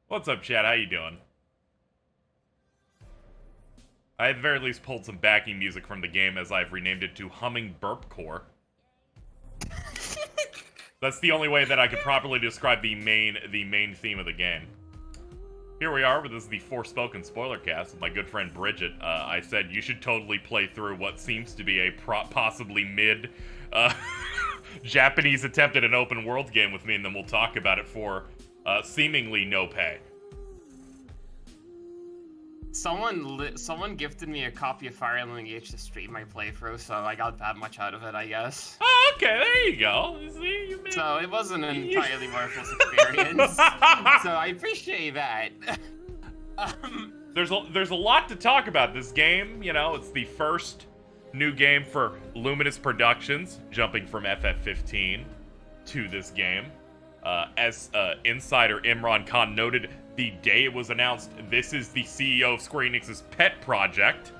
What's up, Chad? How you doing? I at the very least pulled some backing music from the game as I've renamed it to Humming Burp Core. That's the only way that I could properly describe the main theme of the game. Here we are, this is the Forspoken spoilercast with my good friend Bridget. I said you should totally play through what seems to be a possibly mid Japanese attempt at an open world game with me, and then we'll talk about it for seemingly no pay. Someone gifted me a copy of Fire Emblem Engage to stream my playthrough, so I got that much out of it, I guess. Oh, okay, there you go. See, you so it wasn't an entirely worthless experience. So I appreciate that. There's a lot to talk about this game. You know, it's the first new game for Luminous Productions, jumping from FF15 to this game. As insider Imran Khan noted the day it was announced, this is the CEO of Square Enix's pet project.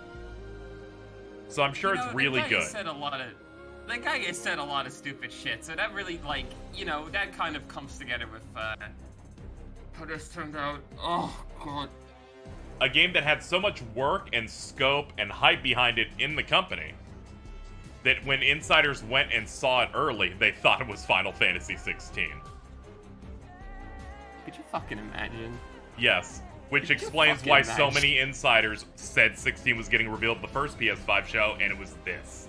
So I'm sure it's really good. That guy has said a lot of stupid shit, so that really, like, you know, that kind of comes together with how this turned out. Oh, God. A game that had so much work and scope and hype behind it in the company that when insiders went and saw it early, they thought it was Final Fantasy 16. Could you fucking imagine? Yes, which explains why so many insiders said 16 was getting revealed at the first PS5 show, and it was this.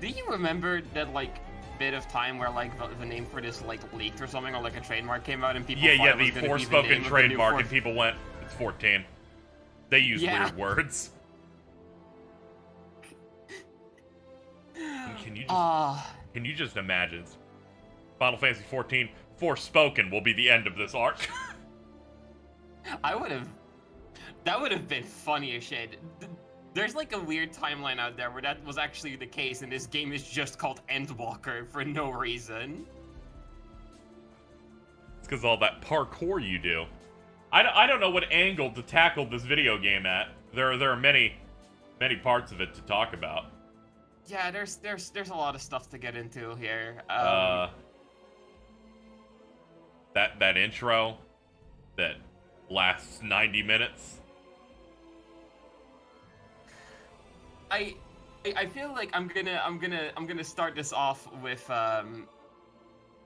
Do you remember that, like, bit of time where, like, the name for this, like, leaked or something, or, like, a trademark came out and people the Forspoken trademark, and people went, it's 14. They use weird words. Can you just imagine? Final Fantasy 14 Forspoken will be the end of this arc. That would have been funny as shit. There's like a weird timeline out there where that was actually the case, and this game is just called Endwalker for no reason. It's because all that parkour you do. I don't know what angle to tackle this video game at. There are many parts of it to talk about. Yeah, there's a lot of stuff to get into here. That intro that lasts 90 minutes. I feel like I'm gonna start this off with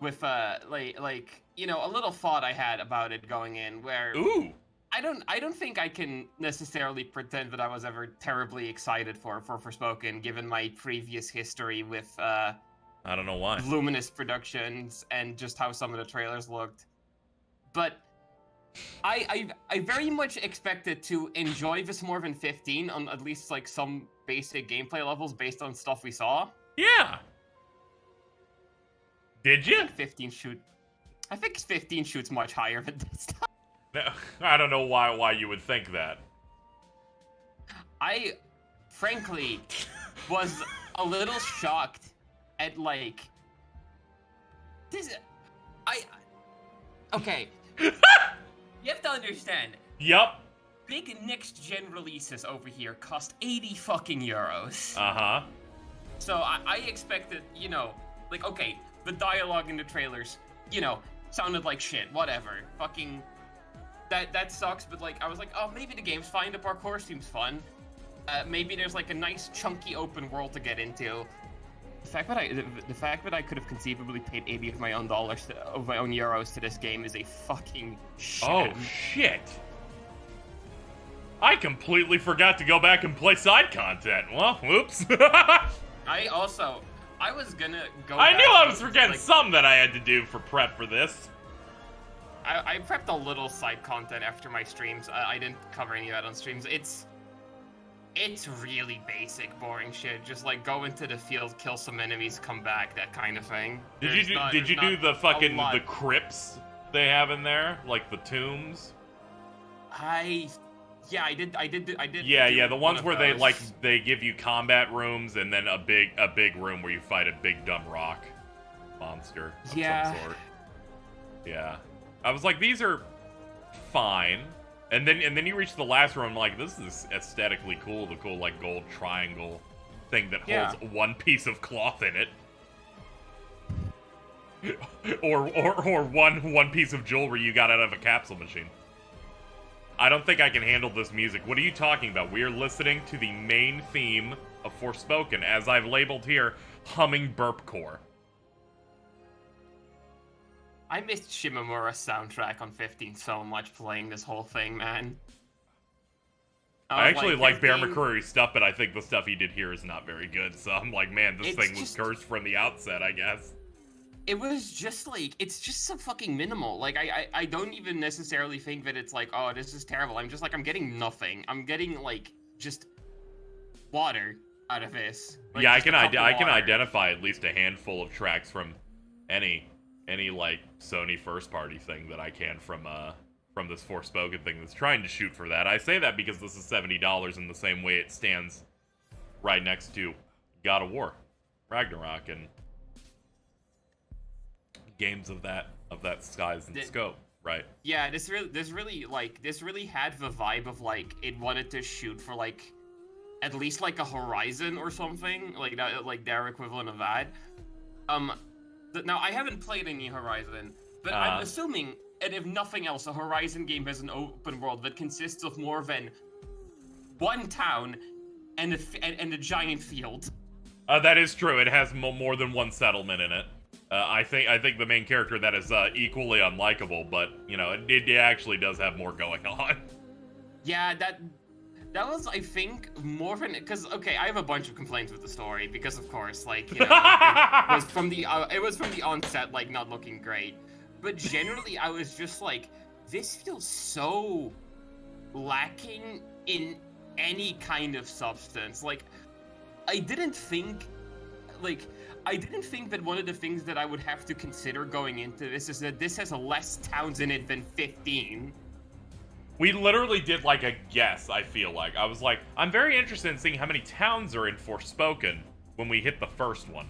like you know, a little thought I had about it going in, where I don't think I can necessarily pretend that I was ever terribly excited for Forspoken, given my previous history with I don't know why. Luminous Productions and just how some of the trailers looked. But I very much expected to enjoy this more than 15 on at least like some basic gameplay levels based on stuff we saw. Yeah. Did you? I think 15 shoots much higher than this stuff. No, I don't know why you would think that. I frankly was a little shocked at like this. Okay. You have to understand. Yep. Big next-gen releases over here cost 80 fucking euros. Uh-huh. So I expected, you know, like, okay, the dialogue in the trailers, you know, sounded like shit, whatever. Fucking, that sucks, but, like, I was like, oh, maybe the game's fine, the parkour seems fun. Maybe there's, like, a nice, chunky open world to get into. The fact that I could have conceivably paid 80 of my own euros to this game is a fucking shit. Oh, shit. I completely forgot to go back and play side content. Well, whoops. I was gonna go I knew I was forgetting some that I had to do for prep for this. I prepped a little side content after my streams. I didn't cover any of that on streams. It's really basic, boring shit. Just like go into the field, kill some enemies, come back, that kind of thing. Did you do the fucking the crypts they have in there, like the tombs? Yeah, I did. Yeah, the ones where they give you combat rooms and then a big room where you fight a big dumb rock monster of some sort. Yeah. I was like, these are fine. And then you reach the last room, like, this is aesthetically cool, the cool, like, gold triangle thing that holds one piece of cloth in it. or one piece of jewelry you got out of a capsule machine. I don't think I can handle this music. What are you talking about? We are listening to the main theme of Forspoken, as I've labeled here, humming burpcore. I missed Shimamura's soundtrack on 15 so much playing this whole thing, man. I actually like Bear McCreary's stuff, but I think the stuff he did here is not very good. So I'm like, man, this thing was cursed from the outset, I guess. It was just like, it's just so fucking minimal. Like, I don't even necessarily think that it's like, oh, this is terrible. I'm just like, I'm getting nothing. I'm getting, like, just water out of this. Like, yeah, I can identify at least a handful of tracks from any like Sony first party thing that I can from this Forspoken thing that's trying to shoot for that. I say that because this is $70 in the same way it stands right next to God of War, Ragnarok, and games of that size and scope, right? Yeah, this really had the vibe of like it wanted to shoot for like at least like a Horizon or something, like that, like their equivalent of that. Now I haven't played any Horizon, but I'm assuming, and if nothing else, a Horizon game has an open world that consists of more than one town and a giant field. That is true. It has more than one settlement in it. I think the main character that is equally unlikable, but you know, it actually does have more going on. Yeah, that was, I think, more than, because okay, I have a bunch of complaints with the story because of course, like, you know, it was from the onset like not looking great, but generally I was just like, this feels so lacking in any kind of substance. Like, I didn't think that one of the things that I would have to consider going into this is that this has less towns in it than 15. We literally did like a guess, I feel like. I was like, I'm very interested in seeing how many towns are in Forspoken when we hit the first one.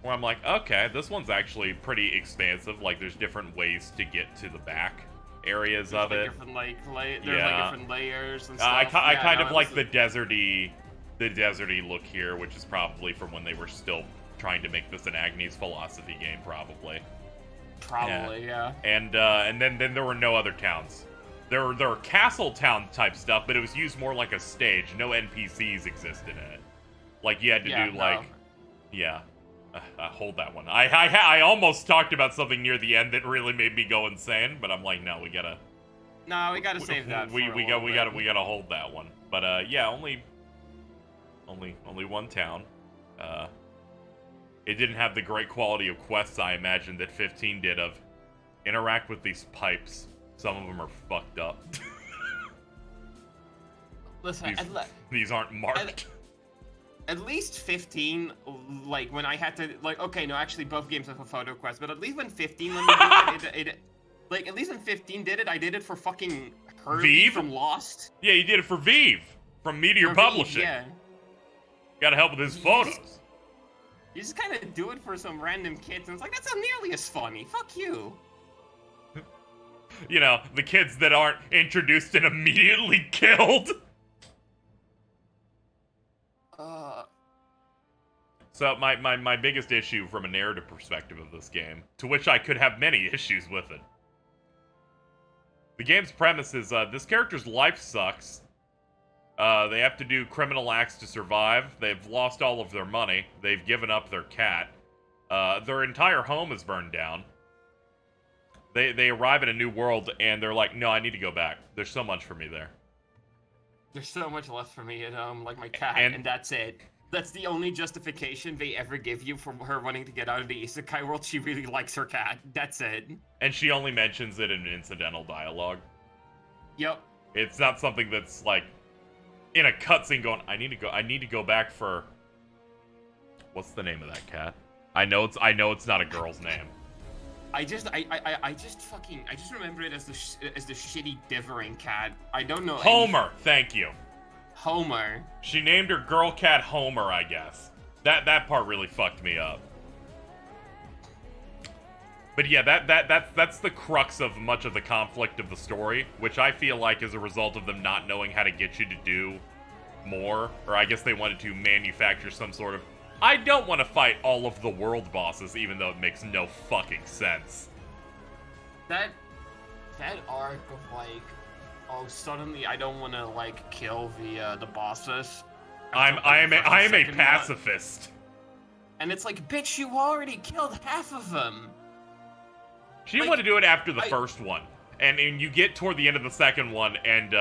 Where I'm like, okay, this one's actually pretty expansive. Like, there's different ways to get to the back areas of it. Different, like different layers and stuff. I kind of like the deserty look here, which is probably from when they were still trying to make this an Agnes philosophy game, probably. Yeah. And then there were no other towns. There were castle town type stuff, but it was used more like a stage. No NPCs existed in it. Like, you had to do like, hold that one. I almost talked about something near the end that really made me go insane, but I'm like, no, we gotta save that. We gotta hold that one. But yeah, only one town. It didn't have the great quality of quests I imagined that 15 did of interact with these pipes. Some of them are fucked up. Listen, these aren't marked. At least 15, like, when I had to, like, okay, no, actually, both games have a photo quest, but at least when 15 let me do it, like, at least when 15 did it, I did it for fucking Herbie from Lost. Yeah, you did it for Vive, from Meteor Publishing. Yeah. Gotta help with his photos. You just kind of do it for some random kids, and it's like, that's not nearly as funny. Fuck you. You know, the kids that aren't introduced and immediately killed. So my biggest issue from a narrative perspective of this game, to which I could have many issues with it. The game's premise is this character's life sucks. They have to do criminal acts to survive. They've lost all of their money. They've given up their cat. Their entire home is burned down. They arrive in a new world, and they're like, no, I need to go back. There's so much for me there. There's so much left for me at home, like my cat, and that's it. That's the only justification they ever give you for her wanting to get out of the isekai world. She really likes her cat. That's it. And she only mentions it in incidental dialogue. Yep. It's not something that's, like, in a cutscene going, I need to go back for... What's the name of that cat? I know it's not a girl's name. I just remember it as the shitty divering cat. I don't know. Homer, thank you. Homer. She named her girl cat Homer, I guess. That part really fucked me up. But yeah, that's the crux of much of the conflict of the story, which I feel like is a result of them not knowing how to get you to do more, or I guess they wanted to manufacture some sort of I don't want to fight all of the world bosses, even though it makes no fucking sense. That arc of like, oh, suddenly I don't want to like kill the bosses. I am a One. pacifist. And it's like, bitch, you already killed half of them. She didn't Like, want to do it after the first one. And you get toward the end of the second one, and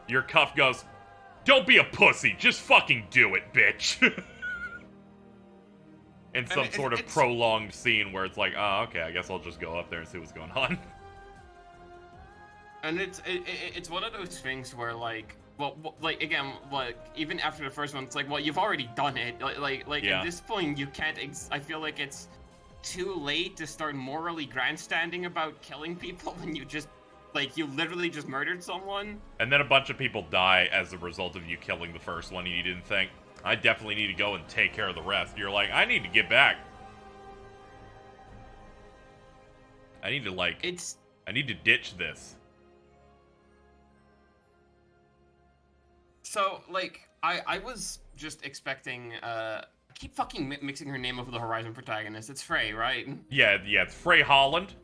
your cuff goes, "Don't be a pussy, just fucking do it, bitch." In some sort of prolonged scene where it's like, oh, okay, I guess I'll just go up there and see what's going on. And it's one of those things where like, well, like again, like even after the first one, it's like, well, you've already done it. Like Yeah. At this point, you can't. I feel like it's too late to start morally grandstanding about killing people when you just, like, you literally just murdered someone. And then a bunch of people die as a result of you killing the first one, and you didn't think, I definitely need to go and take care of the rest. You're like, I need to get back. I need to, I need to ditch this. So, like, I was just expecting, I keep fucking mixing her name up with the Horizon protagonist. It's Frey, right? Yeah, it's Frey Holland.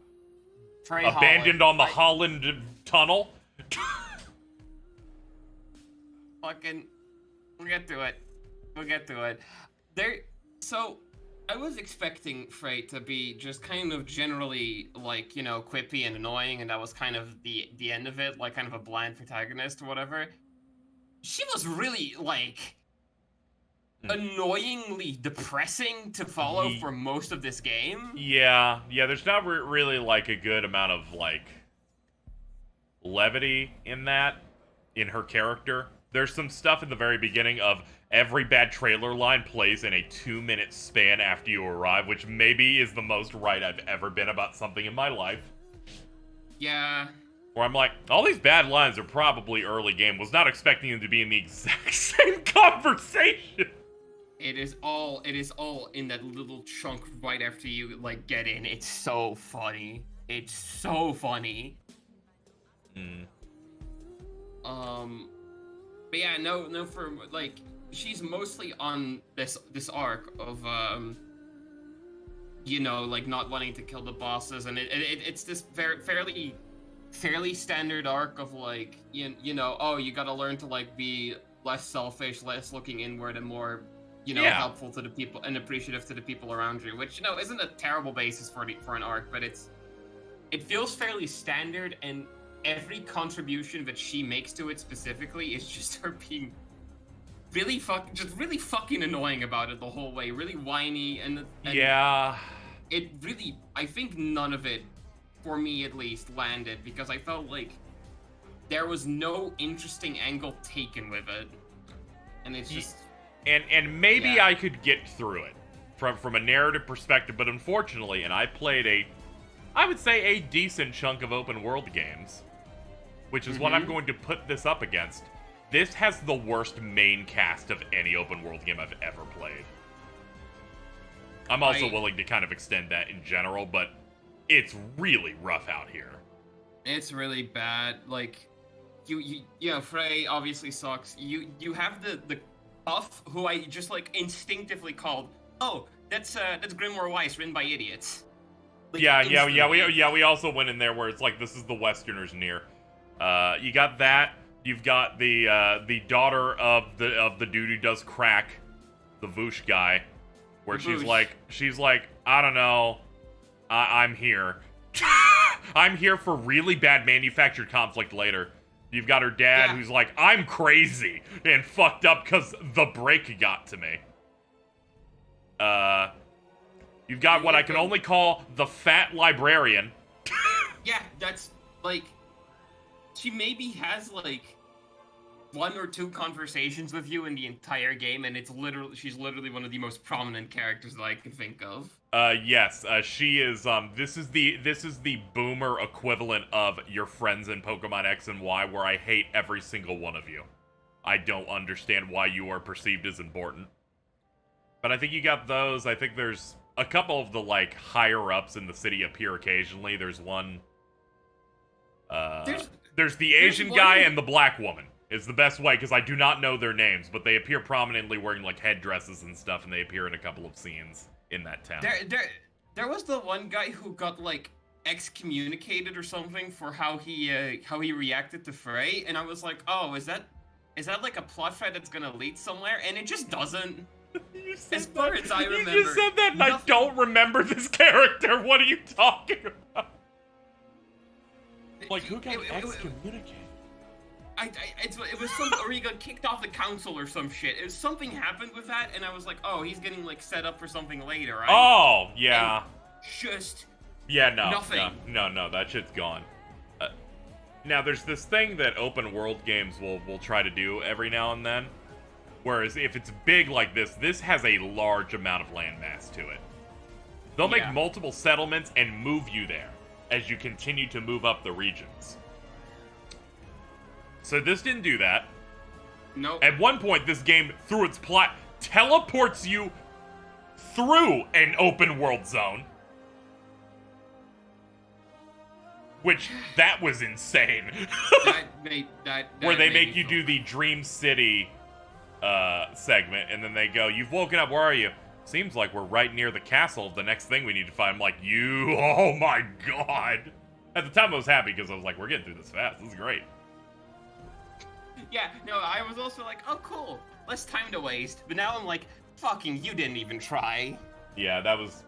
Frey Abandoned Holland. on the Holland tunnel. Fucking, we'll get to it. So, I was expecting Frey to be just kind of generally, like, you know, quippy and annoying, and that was kind of the end of it, like, kind of a bland protagonist or whatever. She was really, like, annoyingly depressing to follow for most of this game. Yeah, there's not really, like, a good amount of, like, levity in her character. There's some stuff in the very beginning of every bad trailer line plays in a 2-minute span after you arrive, which maybe is the most right I've ever been about something in my life. Yeah. Where I'm like, all these bad lines are probably early game. Was not expecting them to be in the exact same conversation. It is all in that little chunk right after you, like, get in. It's so funny. But yeah, no, for, like, she's mostly on this arc of, you know, like, not wanting to kill the bosses, and it's this fairly standard arc of, like, you know, oh, you gotta learn to, like, be less selfish, less looking inward, and more, you know, helpful to the people and appreciative to the people around you, which, you know, isn't a terrible basis for an arc, but it feels fairly standard, and every contribution that she makes to it specifically is just her being really fucking annoying about it the whole way, really whiny, and yeah. It really, I think none of it, for me at least, landed, because I felt like there was no interesting angle taken with it, and it's just... And maybe I could get through it from a narrative perspective, but unfortunately, and I played I would say a decent chunk of open world games, which is what I'm going to put this up against. This has the worst main cast of any open world game I've ever played. I'm also willing to kind of extend that in general, but it's really rough out here. It's really bad. Like, you know, Frey obviously sucks. You have the buff, who I just, like, instinctively called, oh, that's Grimoire Weiss, written by idiots. Like, we also went in there where it's like, this is the Westerners near. You got that. You've got the daughter of the dude who does crack, the Voosh guy, where she's like, I don't know, I'm here. I'm here for really bad manufactured conflict later. You've got her dad who's like, I'm crazy and fucked up because the break got to me. You've got what I can only call the fat librarian. Yeah, that's, like, she maybe has, like, 1 or 2 conversations with you in the entire game, and she's literally one of the most prominent characters that I can think of. Yes, she is, this is the boomer equivalent of your friends in Pokemon X and Y, where I hate every single one of you. I don't understand why you are perceived as important. But I think you got those. I think there's a couple of the, like, higher-ups in the city appear occasionally. There's one, there's the Asian guy and the black woman. Is the best way, because I do not know their names, but they appear prominently wearing, like, headdresses and stuff, and they appear in a couple of scenes in that town. There was the one guy who got, like, excommunicated or something for how he reacted to Frey, and I was like, oh, is that like a plot thread that's gonna lead somewhere? And it just doesn't. As far as I remember. You just said that, and I don't remember this character. What are you talking about? Like, who got excommunicated? It was some, or he got kicked off the council or some shit. It was something happened with that, and I was like, oh, he's getting like set up for something later, right? Oh, yeah. And just nothing. No, that shit's gone. Now, there's this thing that open world games will try to do every now and then. Whereas if it's big like this has a large amount of landmass to it. They'll make multiple settlements and move you there as you continue to move up the regions. So this didn't do that. Nope. At one point, this game, through its plot, teleports you through an open world zone. Which, that was insane. Where they make you do the Dream City segment, and then they go, you've woken up, where are you? Seems like we're right near the castle. The next thing we need to find. I'm like, oh my god. At the time, I was happy because I was like, we're getting through this fast. This is great. Yeah, no, I was also like, oh, cool. Less time to waste. But now I'm like, fucking, you didn't even try. Yeah, that was...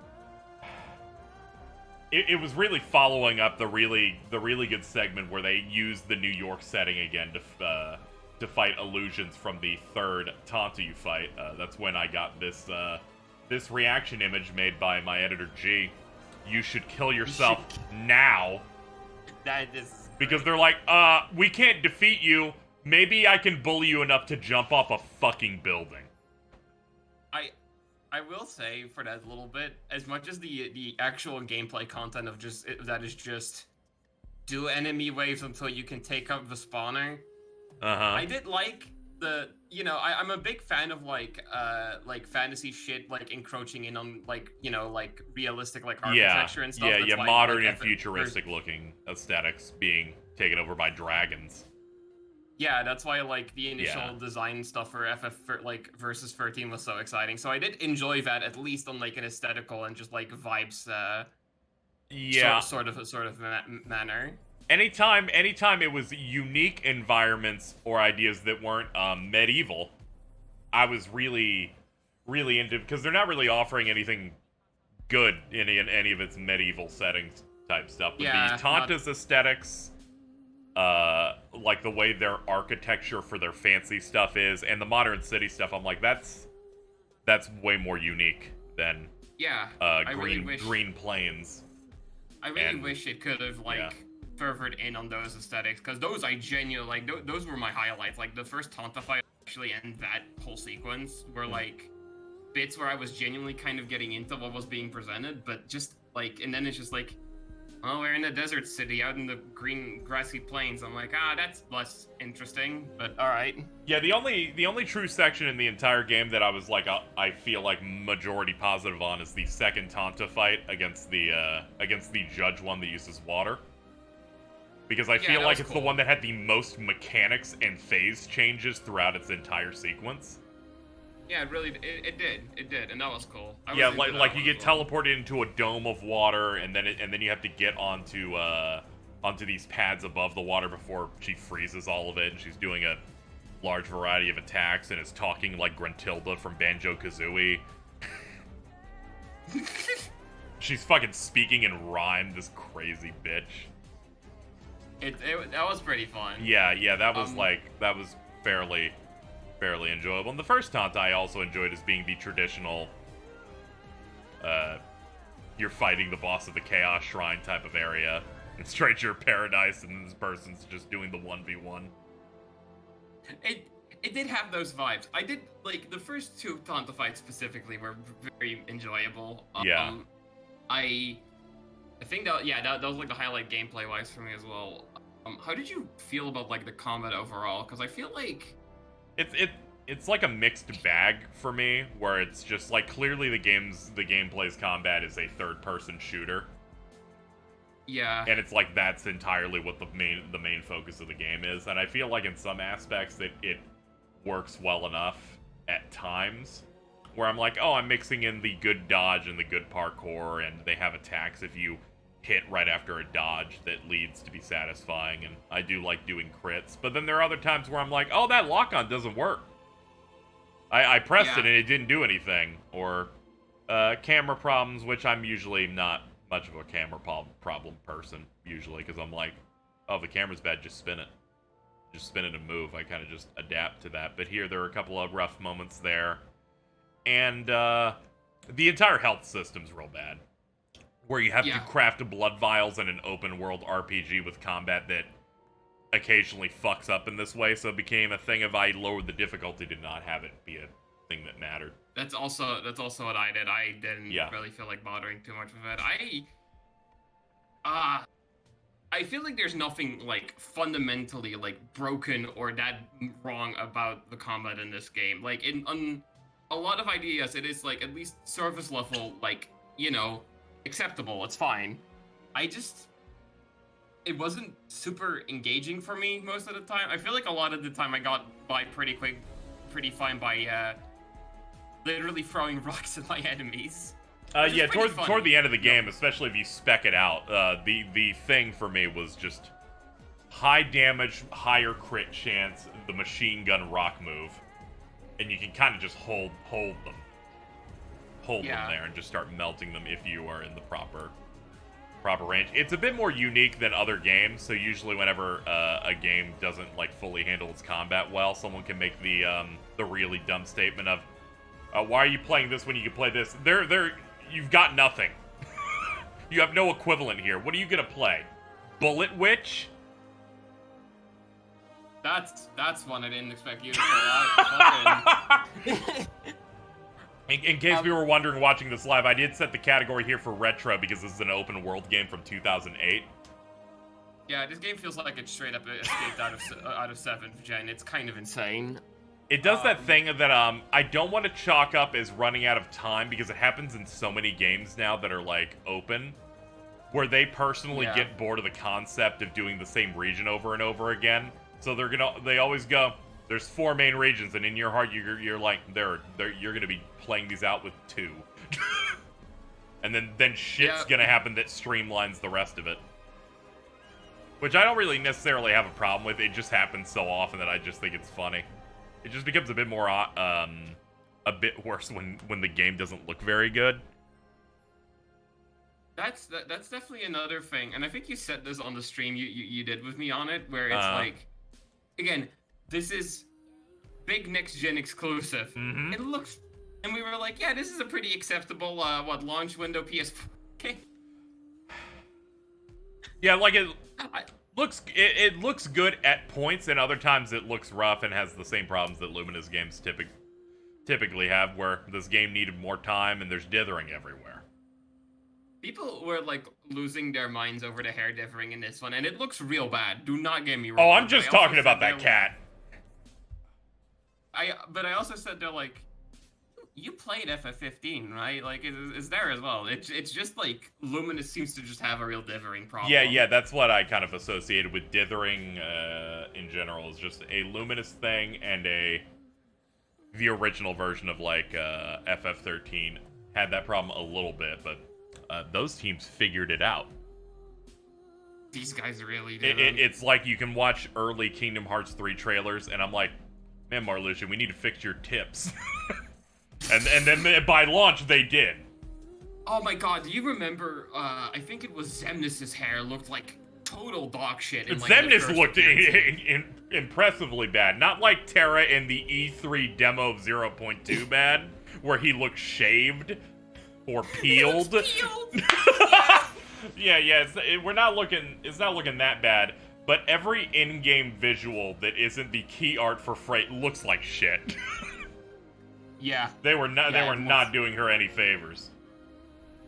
It was really following up the really good segment where they used the New York setting again to fight illusions from the third Tanta you fight. That's when I got this reaction image made by my editor G. You should kill yourself now. That is... Because they're like, we can't defeat you. Maybe I can bully you enough to jump off a fucking building. I will say for that little bit, as much as the actual gameplay content of that is just do enemy waves until you can take up the spawner. I did like I'm a big fan of like fantasy shit, like encroaching in on like realistic like architecture and stuff. Yeah, modern and futuristic looking aesthetics being taken over by dragons. Yeah, that's why like the initial design stuff for versus 13 was so exciting. So I did enjoy that, at least on like an aesthetical and just like vibes sort of manner. Anytime it was unique environments or ideas that weren't medieval, I was really into, because they're not really offering anything good in any of its medieval settings type stuff. But the Tanta's aesthetics, like the way their architecture for their fancy stuff is, and the modern city stuff, I'm like, that's way more unique than green plains. I really wish it could have furthered in on those aesthetics, because those I genuinely those were my highlights. Like the first Tanta fight actually, and that whole sequence were like bits where I was genuinely kind of getting into what was being presented, but just like, and then it's just like, oh, we're in a desert city out in the green grassy plains. I'm like, that's less interesting, but all right. Yeah, the only true section in the entire game that I was like, I feel like majority positive on is the second Tanta fight against the judge one that uses water. Because I feel like it's the one that had the most mechanics and phase changes throughout its entire sequence. Yeah, it did, and that was cool. Yeah, like you get teleported into a dome of water, and then you have to get onto these pads above the water before she freezes all of it, and she's doing a large variety of attacks, and is talking like Gruntilda from Banjo-Kazooie. She's fucking speaking in rhyme, this crazy bitch. That was pretty fun. Yeah, that was that was fairly enjoyable. And the first Tanta I also enjoyed as being the traditional, you're fighting the boss of the Chaos Shrine type of area. It's straight your paradise, and this person's just doing the 1v1. It did have those vibes. I did, like, the first two Tanta fights specifically were very enjoyable. I think that was like the highlight gameplay-wise for me as well. How did you feel about like the combat overall? Because I feel like it's like a mixed bag for me, where it's just like clearly the gameplay's combat is a third-person shooter, Yeah. And it's like that's entirely what the main focus of the game is. And I feel like in some aspects that it works well enough at times where I'm like, oh, I'm mixing in the good dodge and the good parkour, and they have attacks if you hit right after a dodge that leads to be satisfying, and I do like doing crits. But then there are other times where I'm like, oh, that lock-on doesn't work. I pressed it and it didn't do anything. Or camera problems, which I'm usually not much of a camera problem person, usually, because I'm like, oh, the camera's bad, just spin it. Just spin it and move. I kind of just adapt to that. But here, there are a couple of rough moments there. And the entire health system's real bad. Where you have to craft blood vials in an open world RPG with combat that occasionally fucks up in this way, so it became a thing of I lowered the difficulty to not have it be a thing that mattered. That's also what I did. I didn't really feel like bothering too much with it. I feel like there's nothing like fundamentally like broken or that wrong about the combat in this game. Like on a lot of ideas, it is like at least surface level, like, you know, acceptable. It's fine. It wasn't super engaging for me most of the time. I feel like a lot of the time I got by pretty fine by literally throwing rocks at my enemies. Yeah, toward the end of the game, especially if you spec it out, the thing for me was just high damage, higher crit chance, the machine gun rock move, and you can kind of just hold them there and just start melting them if you are in the proper range. It's a bit more unique than other games, so usually whenever a game doesn't like fully handle its combat well, someone can make the really dumb statement of, why are you playing this when you can play this? You've got nothing. You have no equivalent here. What are you gonna play? Bullet Witch? That's one I didn't expect you to say. In case we were wondering watching this live, I did set the category here for retro because this is an open world game from 2008. Yeah, this game feels like it straight up escaped out of 7th gen. It's kind of insane. It does that thing that I don't want to chalk up as running out of time, because it happens in so many games now that are like open, where they personally get bored of the concept of doing the same region over and over again. So they always go, there's 4 main regions, and in your heart you're like, you're gonna be playing these out with 2. And then shit's gonna happen that streamlines the rest of it. Which I don't really necessarily have a problem with. It just happens so often that I just think it's funny. It just becomes a bit more, a bit worse when the game doesn't look very good. That's definitely another thing, and I think you said this on the stream you did with me on it, where it's like, again, this is big next gen exclusive. Mm-hmm. It looks, and we were like, yeah, this is a pretty acceptable launch window PS4 game. Yeah, like it looks good at points, and other times it looks rough and has the same problems that Luminous games typically have, where this game needed more time and there's dithering everywhere. People were like losing their minds over the hair dithering in this one, and it looks real bad. Do not get me wrong. Oh, I'm just talking about that cat. But I also said they're like, you played FF15, right? Like, it's there as well. It's just like Luminous seems to just have a real dithering problem. Yeah, that's what I kind of associated with dithering in general. Is just a Luminous thing, and the original version of like FF13 had that problem a little bit, but those teams figured it out. These guys really did. It's like you can watch early Kingdom Hearts 3 trailers, and I'm like, man, Marluxia, we need to fix your tips. And then by launch, they did. Oh my god, do you remember, I think it was Xemnas' hair looked like total dog shit. In, like, Xemnas looked impressively bad. Not like Terra in the E3 demo of 0.2 bad, where he looked shaved or peeled. Yeah, it's not looking that bad. But every in-game visual that isn't the key art for Freight looks like shit. Yeah. They were not doing her any favors.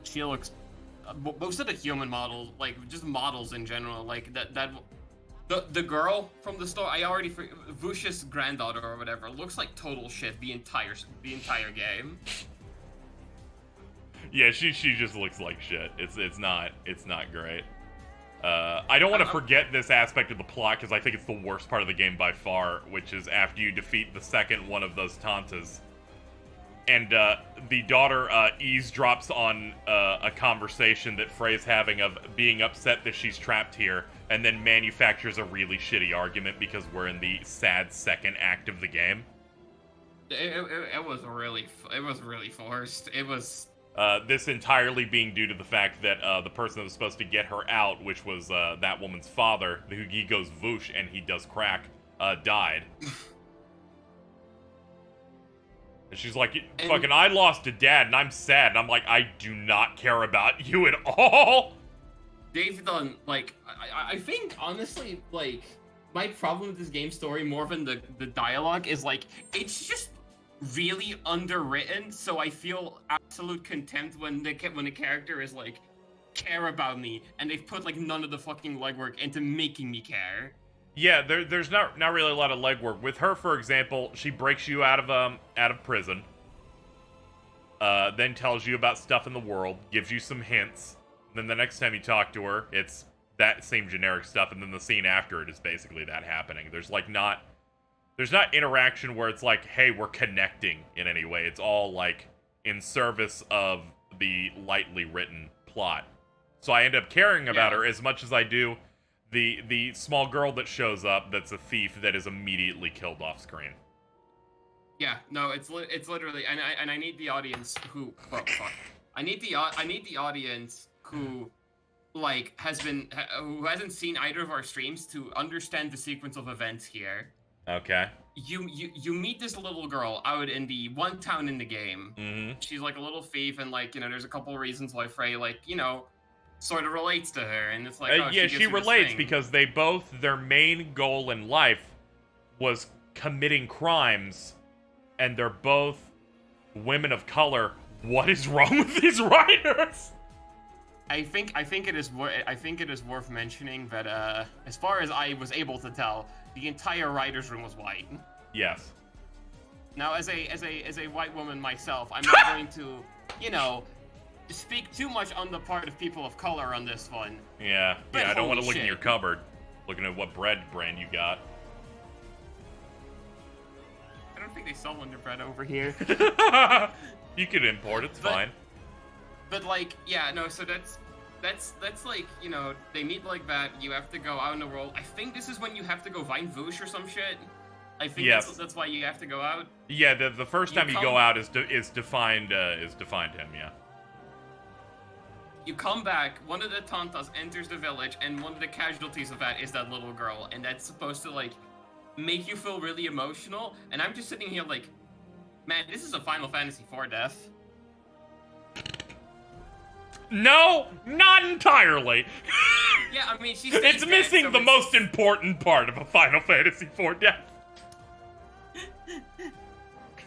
She looks, most of the human models, like just models in general, like the girl from the store, Vush's granddaughter or whatever, looks like total shit the entire game. Yeah, she just looks like shit. It's not great. I don't want to forget this aspect of the plot, because I think it's the worst part of the game by far, which is after you defeat the second one of those Tantas. And the daughter eavesdrops on a conversation that Frey's having of being upset that she's trapped here, and then manufactures a really shitty argument because we're in the sad second act of the game. It was really forced. It was... This entirely being due to the fact that the person that was supposed to get her out, which was that woman's father, who he goes voosh and he does crack, died. And she's like, fucking, I lost a dad and I'm sad. And I'm like, I do not care about you at all. They've done, like, I think, honestly, like, my problem with this game story, more than the dialogue, is, like, it's just really underwritten, so I feel absolute contempt when the character is, like, care about me, and they've put, like, none of the fucking legwork into making me care. Yeah, there's not really a lot of legwork. With her, for example, she breaks you out of prison, then tells you about stuff in the world, gives you some hints, then the next time you talk to her, it's that same generic stuff, and then the scene after it is basically that happening. There's not interaction where it's like, hey, we're connecting in any way. It's all, like, in service of the lightly written plot. So I end up caring about her as much as I do the small girl that shows up that's a thief that is immediately killed off screen. Yeah, no, it's literally, and I need the audience who, oh, fuck. I need the audience who, like, who hasn't seen either of our streams to understand the sequence of events here. Okay. You meet this little girl out in the one town in the game. Mm-hmm. She's like a little thief, and, like, you know, there's a couple of reasons why Frey, like, you know, sort of relates to her, and it's like, oh, yeah, she relates because they both, their main goal in life was committing crimes, and they're both women of color. What is wrong with these writers? I think it is worth mentioning that as far as I was able to tell, the entire writers' room was white. Yes. Now, as a white woman myself, I'm not going to, you know, speak too much on the part of people of color on this one. Yeah, I don't want to look in your cupboard, looking at what bread brand you got. I don't think they sell Wonder Bread over here. You could import, it's fine. But, like, yeah, no, so that's like, you know, they meet like that, you have to go out in the world. I think this is when you have to go find Voosh or some shit. I think that's why you have to go out. Yeah, the first time you go out is to find him, yeah. You come back, one of the Tantas enters the village, and one of the casualties of that is that little girl, and that's supposed to, like, make you feel really emotional, and I'm just sitting here like, man, this is a Final Fantasy IV death. No, not entirely. Yeah, I mean, it's missing dead, so the most important part of a Final Fantasy IV death.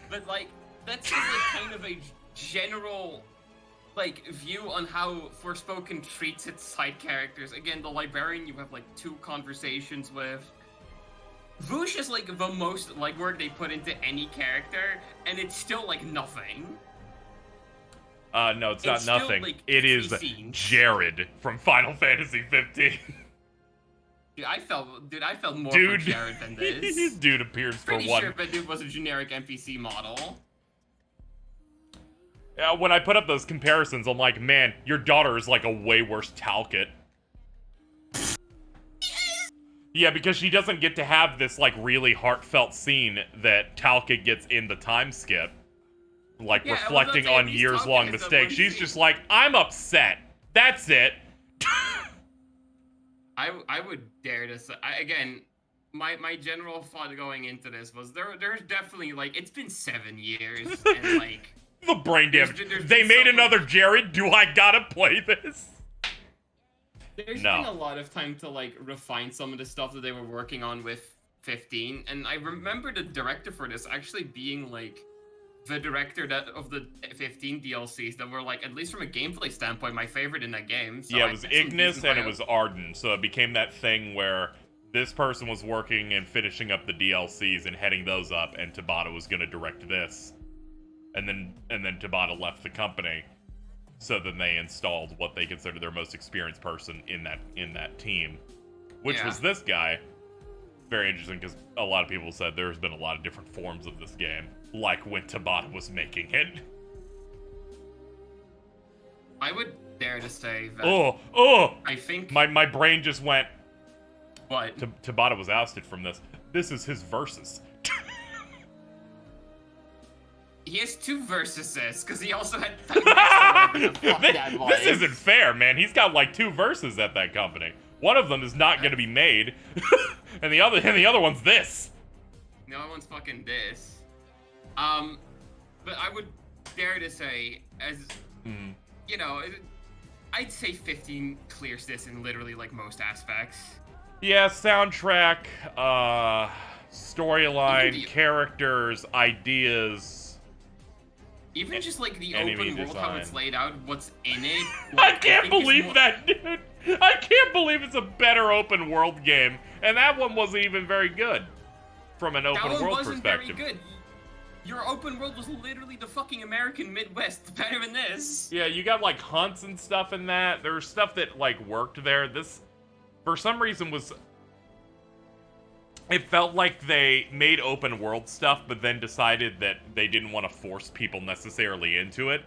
But, like, that's just, like, kind of a general, like, view on how Forspoken treats its side characters. Again, the librarian you have, like, 2 conversations with. Voosh is, like, the most legwork they put into any character, and it's still, like, nothing. No, it's not still, nothing. Like, it is scenes. Jared from Final Fantasy 15. Dude, I felt more for Jared than this. Dude appears for one. Pretty sure that dude was a generic NPC model. Yeah, when I put up those comparisons, I'm like, man, your daughter is like a way worse Talcott. Yeah, because she doesn't get to have this, like, really heartfelt scene that Talcott gets in the time skip. Like, yeah, reflecting on years-long mistakes. She's just like, I'm upset. That's it. I would dare to say, again, my general thought going into this was there's definitely, like, it's been 7 years, and, like... The brain damage. They made another Jared? Do I gotta play this? There's been a lot of time to, like, refine some of the stuff that they were working on with 15, and I remember the director for this actually being, like, the director of the 15 DLCs that were, like, at least from a gameplay standpoint, my favorite in that game. So yeah, it was Ignis and it was Arden, so it became that thing where this person was working and finishing up the DLCs and heading those up, and Tabata was going to direct this. And then Tabata left the company. So then they installed what they consider their most experienced person in that team, which was this guy. Very interesting because a lot of people said there's been a lot of different forms of this game, like when Tabata was making it. I would dare to say that. I think my brain just went. What? Tabata was ousted from this. This is his versus. He has 2 versuses because he also had. This isn't fair, man. He's got like 2 verses at that company. One of them is not going to be made, and the other one's this. The other one's fucking this. But I would dare to say, as you know, I'd say 15 clears this in literally like most aspects. Yeah, soundtrack, storyline, characters, ideas. Even just like the open world, how it's laid out, what's in it. Like, I can't believe that, dude. I can't believe it's a better open world game, and that one wasn't even very good from an open world perspective. That one wasn't very good. Your open world was literally the fucking American Midwest, better than this. Yeah, you got like hunts and stuff in that. There was stuff that like worked there. This, for some reason, was. It felt like they made open world stuff, but then decided that they didn't want to force people necessarily into it.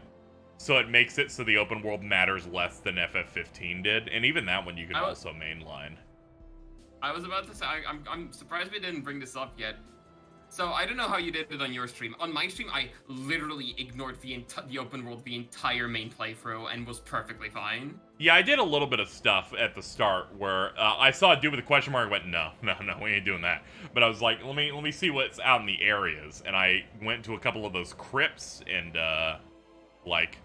So it makes it so the open world matters less than FF15 did, and even that one you can also mainline. I was about to say, I'm surprised we didn't bring this up yet. So I don't know how you did it on your stream. On my stream, I literally ignored the open world the entire main playthrough and was perfectly fine. Yeah, I did a little bit of stuff at the start where I saw a dude with a question mark and went, no, we ain't doing that. But I was like, let me see what's out in the areas, and I went to a couple of those crypts and like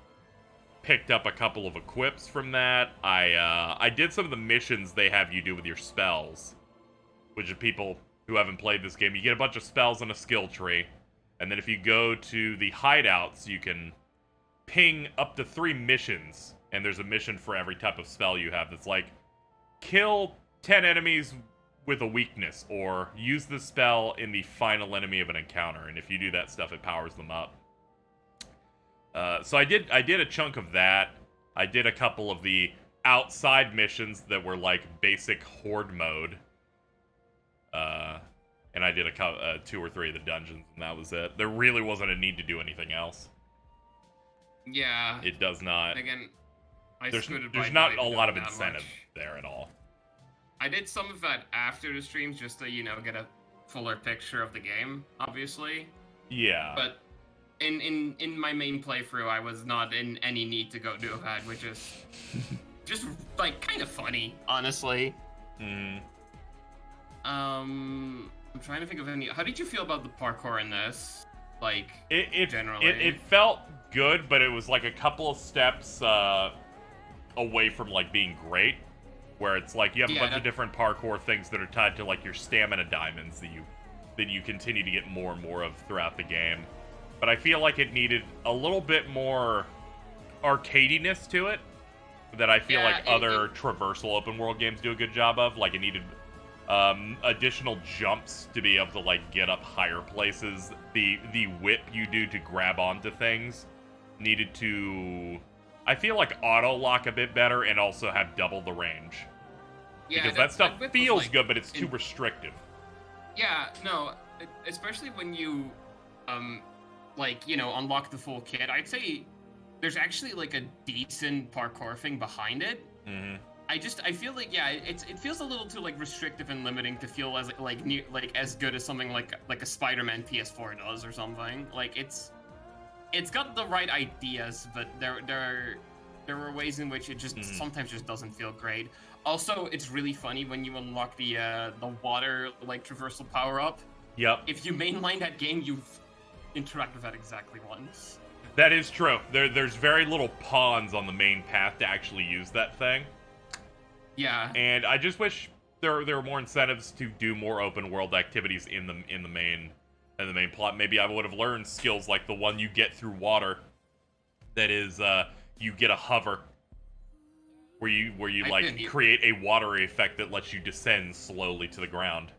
picked up a couple of equips from that. I did some of the missions they have you do with your spells, which are people who haven't played this game. You get a bunch of spells and a skill tree, and then if you go to the hideouts, you can ping up to 3 missions, and there's a mission for every type of spell you have that's like, kill 10 enemies with a weakness, or use the spell in the final enemy of an encounter, and if you do that stuff, it powers them up. So I did a chunk of that. I did a couple of the outside missions that were like basic horde mode. And I did 2 or 3 of the dungeons, and that was it. There really wasn't a need to do anything else. Yeah. It does not. Again, there's not a lot of incentive there at all. I did some of that after the streams just to, get a fuller picture of the game, obviously. Yeah. But in my main playthrough, I was not in any need to go do that, which is just, like, kind of funny, honestly. I'm trying to think of any. How did you feel about the parkour in this? Like, generally? It felt good, but it was like a couple of steps away from like being great. Where it's like you have a bunch of different parkour things that are tied to like your stamina diamonds that you continue to get more and more of throughout the game. But I feel like it needed a little bit more arcadiness to it that I feel like other traversal open world games do a good job of. Like it needed additional jumps to be able to like get up higher places. The whip you do to grab onto things needed to, I feel like, auto lock a bit better and also have double the range. Yeah, because that stuff feels good, but it's too restrictive. Yeah, no, especially when you unlock the full kit. I'd say there's actually like a decent parkour thing behind it. Mm-hmm. I feel like it feels a little too like restrictive and limiting to feel as as good as something like a Spider-Man PS4 does or something. Like it's got the right ideas, but there are ways in which it just sometimes just doesn't feel great. Also, it's really funny when you unlock the water like traversal power up. Yep. If you mainline that game, you interact with that exactly once. That is true. There's very little pawns on the main path to actually use that thing. Yeah. And I just wish there were more incentives to do more open world activities in the main plot. Maybe I would have learned skills like the one you get through water. That is, you get a hover, where you create a watery effect that lets you descend slowly to the ground.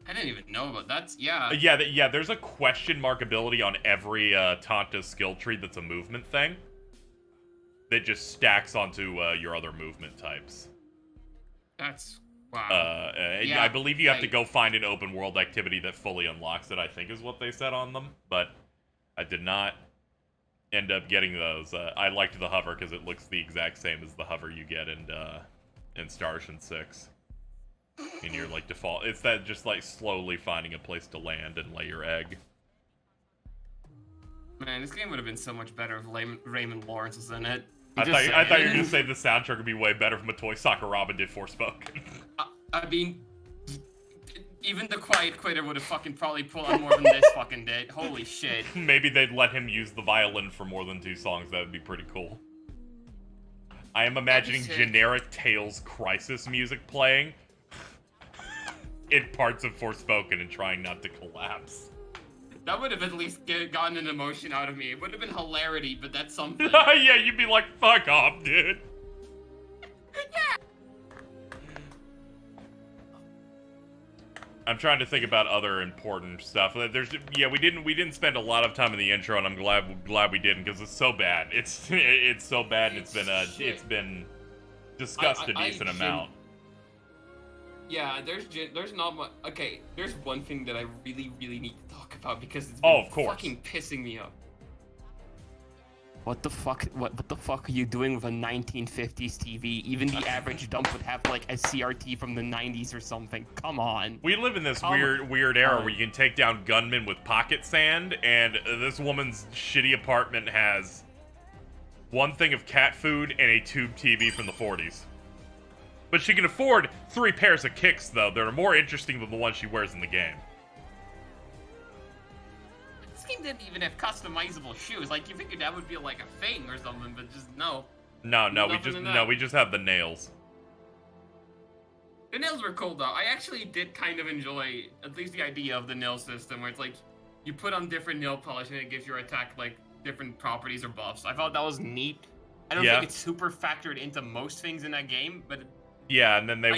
I didn't even know about that. Yeah. Yeah. There's a question mark ability on every Tanta skill tree that's a movement thing. that just stacks onto your other movement types. That's wow. Yeah, I believe you have to go find an open world activity that fully unlocks it, I think is what they said on them, but I did not end up getting those. I liked the hover because it looks the exact same as the hover you get in Star Ocean 6. In your, like, default. It's that just, like, slowly finding a place to land and lay your egg. Man, this game would have been so much better if Raymond Lawrence was in it. I thought you were going to say the soundtrack would be way better if Motoi Sakuraba did Forspoken. I mean, even the Quiet Quitter would have fucking probably pulled on more than this fucking did. Holy shit. Maybe they'd let him use the violin for more than 2 songs. That would be pretty cool. I am imagining generic Tales Crisis music playing in parts of Forspoken and trying not to collapse. That would have at least gotten an emotion out of me. It would have been hilarity, but that's something. Yeah, you'd be like, fuck off, dude. Yeah. I'm trying to think about other important stuff. We didn't spend a lot of time in the intro, and I'm glad we didn't, because it's so bad. It's so bad, and it's been discussed a decent amount. Yeah, there's not much. Okay, there's one thing that I really need to talk about because it's of course. fucking pissing me off. What the fuck? What the fuck are you doing with a 1950s TV? Even the average dump would have like a CRT from the 90s or something. Come on. We live in this weird era where you can take down gunmen with pocket sand, and this woman's shitty apartment has one thing of cat food and a tube TV from the 40s. But she can afford 3 pairs of kicks, though, that are more interesting than the ones she wears in the game. This game didn't even have customizable shoes. Like, you figured that would be like a thing or something, but just no. No, we just have the nails. The nails were cool, though. I actually did kind of enjoy at least the idea of the nail system, where it's like, you put on different nail polish and it gives your attack, like, different properties or buffs. I thought that was neat. I don't think it's super factored into most things in that game, but... Yeah, and then they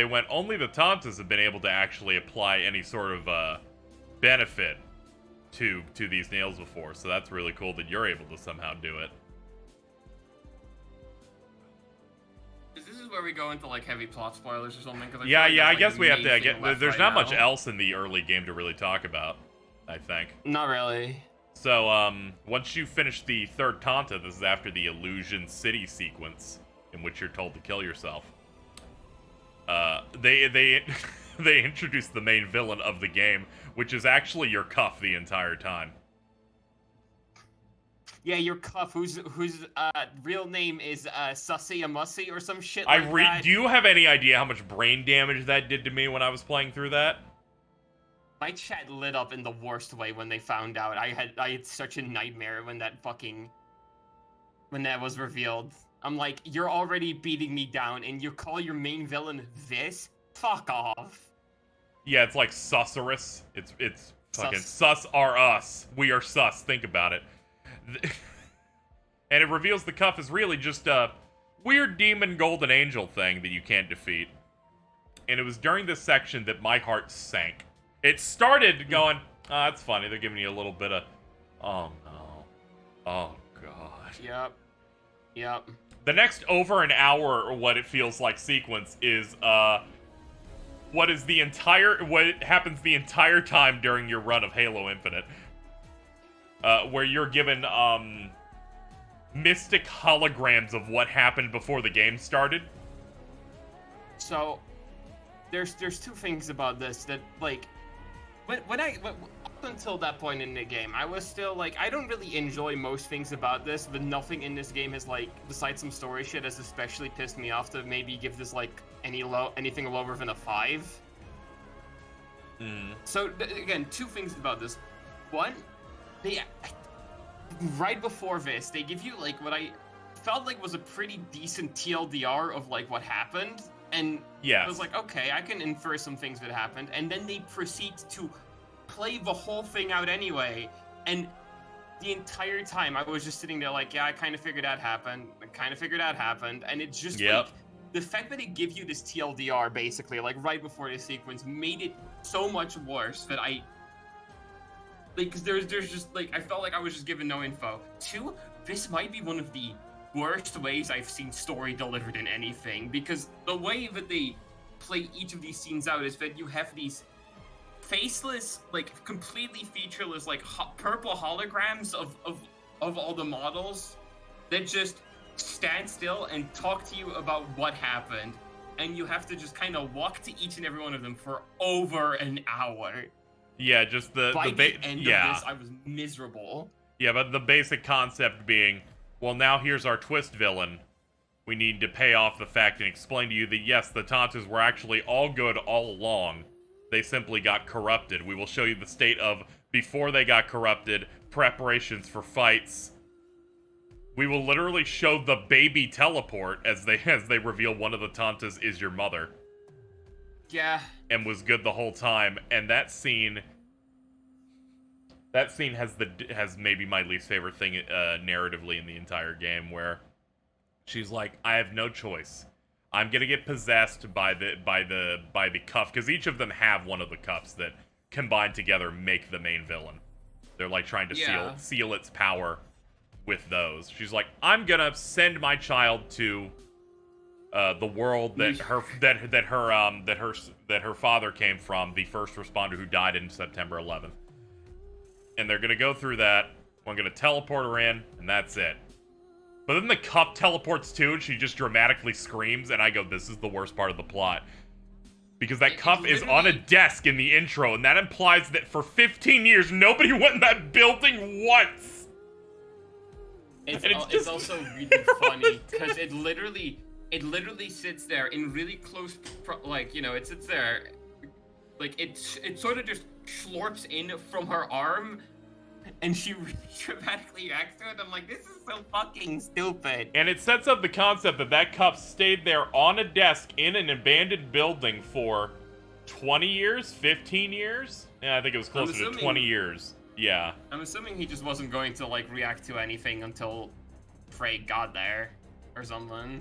went, only the Tantas have been able to actually apply any sort of benefit to these nails before, so that's really cool that you're able to somehow do it. This is where we go into like heavy plot spoilers or something. I guess we have to. There's not much else in the early game to really talk about, I think. Not really. So once you finish the 3rd Tanta, this is after the Illusion City sequence, in which you're told to kill yourself. They introduced the main villain of the game, which is actually your Cuff the entire time. Yeah, your Cuff, whose real name is Sussy or some shit like that. Do you have any idea how much brain damage that did to me when I was playing through that? My chat lit up in the worst way when they found out. I had such a nightmare when that was revealed. I'm like, you're already beating me down, and you call your main villain this? Fuck off. Yeah, it's like Sussurus. It's fucking sus are us. We are sus. Think about it. And it reveals the Cuff is really just a weird demon golden angel thing that you can't defeat. And it was during this section that my heart sank. It started going, oh, that's funny. They're giving you a little bit of, oh no. Oh god. Yep. The next over an hour, or what it feels like, sequence is what happens the entire time during your run of Halo Infinite, where you're given mystic holograms of what happened before the game started. So there's 2 things about this that like when up until that point in the game, I was still like, I don't really enjoy most things about this, but nothing in this game has like, besides some story shit, has especially pissed me off to maybe give this like anything lower than a 5. So again, 2 things about this. One, right before this, they give you like what I felt like was a pretty decent TLDR of like what happened, and I was like, okay, I can infer some things that happened, and then they proceed to play the whole thing out anyway, and the entire time I was just sitting there like, yeah, I kind of figured that happened, and it's just like, the fact that it gives you this TLDR basically, like right before the sequence, made it so much worse that because there's just like, I felt like I was just given no info. 2, this might be one of the worst ways I've seen story delivered in anything, because the way that they play each of these scenes out is that you have these faceless, like completely featureless, like purple holograms of all the models that just stand still and talk to you about what happened, and you have to just kind of walk to each and every one of them for over an hour. Yeah, just By the end of this, I was miserable. Yeah, but the basic concept being, well, now here's our twist villain. We need to pay off the fact and explain to you that, yes, the Tantas were actually all good all along. They simply got corrupted. We will show you the state of, before they got corrupted, preparations for fights. We will literally show the baby teleport as they reveal one of the Tantas is your mother. Yeah. And was good the whole time. And that scene has maybe my least favorite thing narratively in the entire game, where she's like, I have no choice. I'm gonna get possessed by the cuff, because each of them have one of the cuffs that combined together make the main villain. They're like trying to seal its power with those. She's like, I'm gonna send my child to the world that her father came from, the first responder who died in September 11th. And they're gonna go through that. I'm gonna teleport her in, and that's it. But then the cup teleports too, and she just dramatically screams, and I go, this is the worst part of the plot. Because that cup is on a desk in the intro, and that implies that for 15 years, nobody went in that building once! It's also really funny, because it literally sits there in really close, like, you know, it sits there, like, it sort of just slurps in from her arm, and she really dramatically reacts to it. I'm like, this is so fucking stupid. And it sets up the concept that cup stayed there on a desk in an abandoned building for 20 years? 15 years? Yeah, I think it was closer to 20 years. Yeah. I'm assuming he just wasn't going to, like, react to anything until Frey got there or something.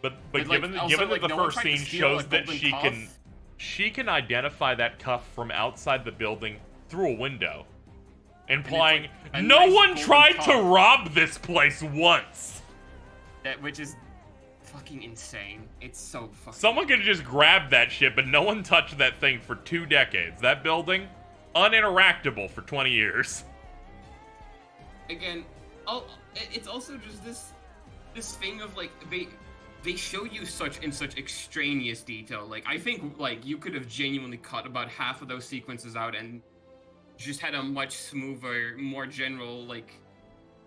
But given that the first scene shows that she can identify that cuff from outside the building through a window, implying no one tried to rob this place once. Which is fucking insane. It's so fucking. Someone could have just grabbed that shit, but no one touched that thing for 2 decades. That building, uninteractable for 20 years. Again, it's also just this thing of, like, they show you such extraneous detail. Like, I think, like, you could have genuinely cut about half of those sequences out and just had a much smoother, more general, like,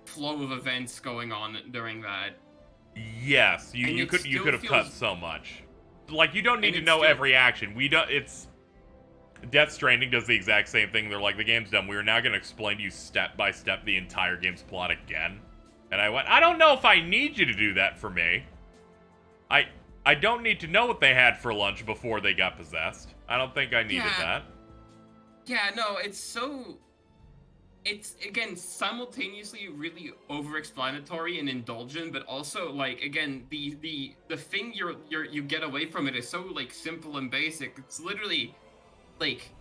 flow of events going on during that. Yes, you could have cut so much. Like, you don't need to know every action. It's Death Stranding does the exact same thing. They're like, the game's done. We are now going to explain to you step by step the entire game's plot again. And I went, I don't know if I need you to do that for me. I don't need to know what they had for lunch before they got possessed. I don't think I needed that. Yeah, no, it's again simultaneously really over-explanatory and indulgent, but also, like, again, the thing you get away from it is so, like, simple and basic. It's literally like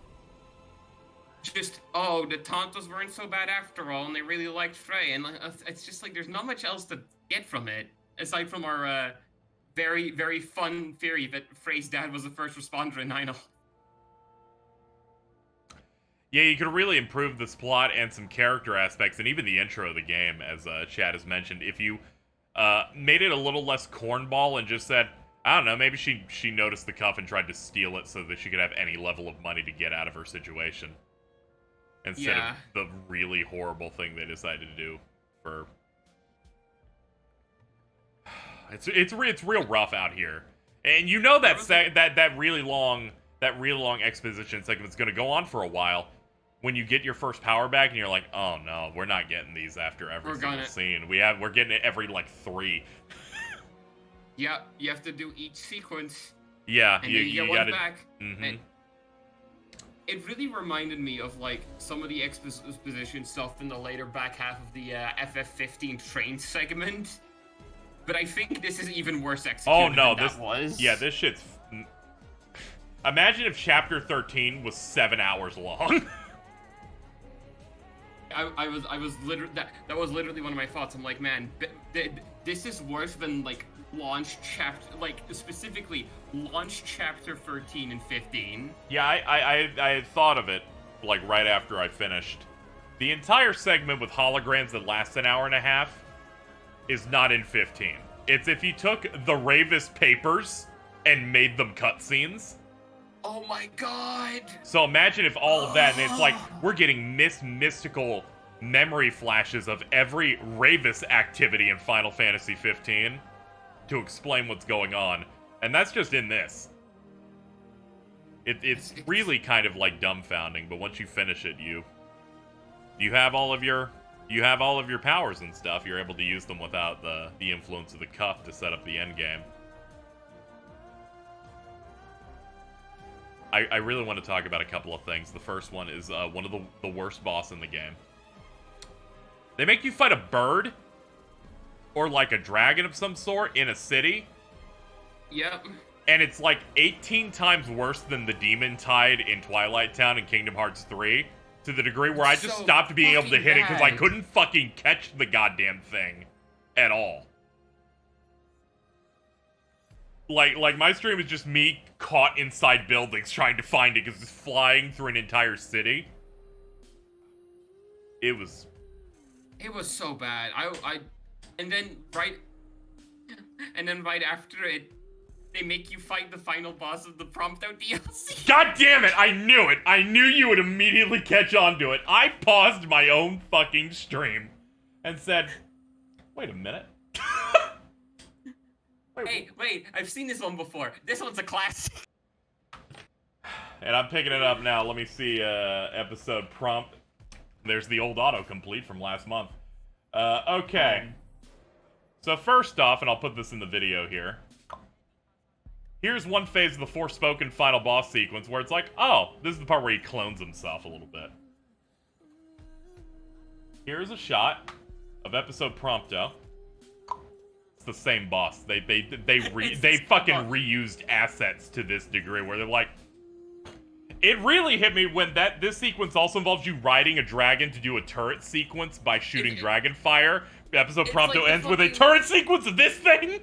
just, oh, the Tantas weren't so bad after all, and they really liked Frey, and it's just like there's not much else to get from it aside from our very, very fun theory that Frey's dad was the first responder in 9/11. Yeah, you could really improve this plot and some character aspects, and even the intro of the game, as Chad has mentioned. If you made it a little less cornball and just said, I don't know, maybe she noticed the cuff and tried to steal it so that she could have any level of money to get out of her situation. Instead of the really horrible thing they decided to do for... It's real rough out here. And you know that really long exposition segment's gonna go on for a while. When you get your first power back and you're like, oh no, we're not getting these after every single scene. We're getting it every, like, 3. Yeah, you have to do each sequence. Yeah, and you get one back. Mm-hmm. And it really reminded me of, like, some of the exposition stuff in the later back half of the FF15 train segment. But I think this is even worse executed than that was. Yeah, this shit's... Imagine if Chapter 13 was 7 hours long. I was literally that was literally one of my thoughts. I'm like, man, this is worse than like launch chapter, like specifically launch chapter 13 and 15. Yeah, I had thought of it like right after I finished. The entire segment with holograms that lasts an hour and a half is not in 15. It's if you took the Ravis papers and made them cutscenes. Oh my god! So imagine if all of that, and it's like, we're getting mystical memory flashes of every Ravis activity in Final Fantasy 15 to explain what's going on. And that's just in this. It's really kind of like dumbfounding, but once you finish it, you have all of your powers and stuff. You're able to use them without the influence of the cuff to set up the end game. I really want to talk about a couple of things. The first one is one of the worst boss in the game. They make you fight a bird or like a dragon of some sort in a city. Yep. And it's like 18 times worse than the Demon Tide in Twilight Town and Kingdom Hearts 3. To the degree where I just stopped being able to hit it because I couldn't fucking catch the goddamn thing at all. Like my stream is just me caught inside buildings trying to find it because it's flying through an entire city. It was so bad. And then right after it, they make you fight the final boss of the Prompto DLC. God damn it! I knew it! I knew you would immediately catch on to it. I paused my own fucking stream and said, wait a minute. Wait, I've seen this one before. This one's a classic. And I'm picking it up now. Let me see, episode prompt. There's the old autocomplete from last month. Okay. So first off, and I'll put this in the video here. Here's one phase of the Forspoken final boss sequence where it's like, oh, this is the part where he clones himself a little bit. Here's a shot of episode Prompto. It's the same boss. They fucking reused assets to this degree where they're like, it really hit me when this sequence also involves you riding a dragon to do a turret sequence by shooting dragon fire. Episode Prompto ends with a turret sequence of this thing.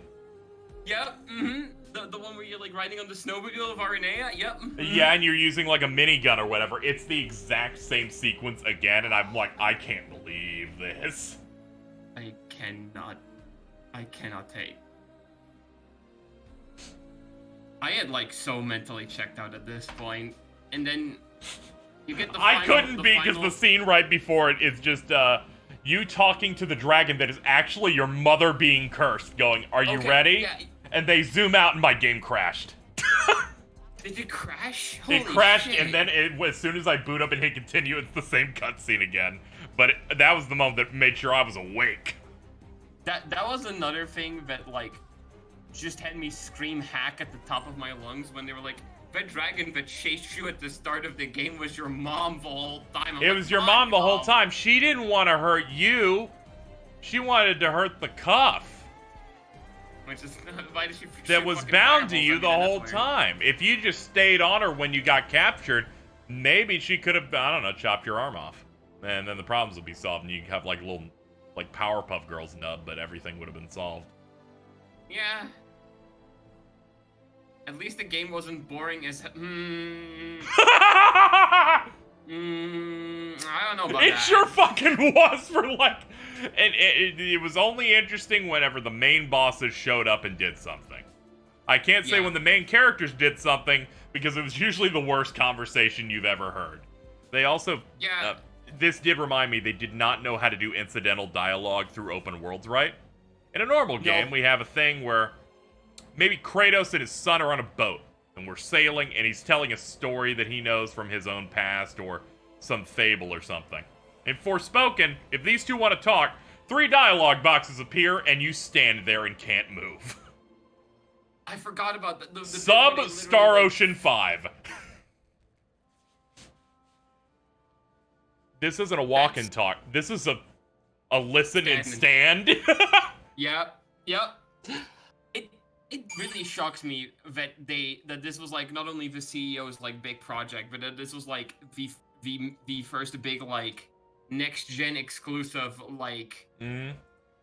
Yep. Mm-hmm. The one where you're like riding on the snowmobile of Aranea. Yep. Mm-hmm. Yeah, and you're using like a minigun or whatever. It's the exact same sequence again, and I'm like, I can't believe this. I cannot take. I had like so mentally checked out at this point, and then you get the final, I couldn't be because the scene right before it is just you talking to the dragon that is actually your mother being cursed, going, "Are you ready?" Yeah. And they zoom out and my game crashed. Did it crash? It crashed, shit. And then as soon as I boot up and hit continue, it's the same cutscene again. But that was the moment that made sure I was awake. That was another thing that like just had me scream hack at the top of my lungs when they were like, that dragon that chased you at the start of the game was your mom the whole time. It was your mom the whole time. She didn't want to hurt you. She wanted to hurt the cuff. Which is, why did she that was bound to you the whole time. If you just stayed on her when you got captured, maybe she could have, I don't know, chopped your arm off. And then the problems would be solved, and you could have like little, like Powerpuff Girls nub, but everything would have been solved. Yeah. At least the game wasn't boring as. I don't know about that. It sure fucking was for like. And it was only interesting whenever the main bosses showed up and did something. I can't say when the main characters did something because it was usually the worst conversation you've ever heard. They also. Yeah. This did remind me they did not know how to do incidental dialogue through open worlds right. In a normal game, we have a thing where maybe Kratos and his son are on a boat, and we're sailing, and he's telling a story that he knows from his own past, or some fable or something. In Forspoken, if these two want to talk, 3 dialogue boxes appear, and you stand there and can't move. I forgot about the Sub Star Ocean 5. This isn't a walk and talk. This is a listen and stand. Yep. It really shocks me that this was like not only the CEO's like big project, but that this was like the first big like next gen exclusive like Mm.